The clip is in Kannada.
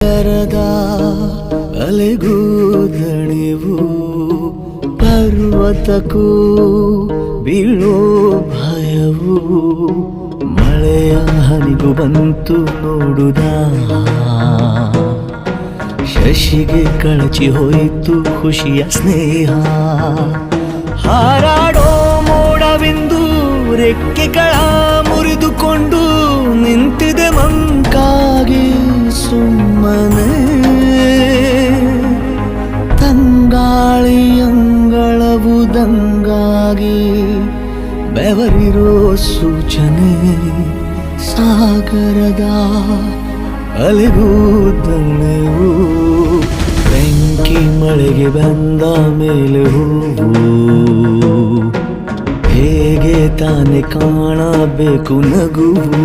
ಕರದ ಅಲೆಗೂ ದಣಿವು ಪರ್ವತಕ್ಕೂ ಬೀಳೋ ಭಯವು ಮಳೆಯ ಹನಿಗೂ ಬಂತು ನೋಡುದ ಶಶಿಗೆ ಕಳಚಿ ಹೋಯಿತು ಖುಷಿಯ ಸ್ನೇಹ ಹಾರಾಡೋ ಮೋಡವೆಂದು ರೆಕ್ಕೆಗಳ ಮುರಿದುಕೊಂಡು ನಿಂತಿದೆ ಮಂಕಾಗಿ ಸುಮ್ಮನೆ ತಂಗಾಳಿಯಂಗಳವುದಂಗಾಗಿ ಬೆವರಿರೋ ಸೂಚನೆ ಸಾಗರದ ಅಲೆಗೂ ದಣಿವು ಬೆಂಕಿ ಮಳೆಗೆ ಬಂದ ಮೇಲೆ ಹೂವು ಹೇಗೆ ತಾನೆ ಕಾಣಬೇಕು ನಗುವು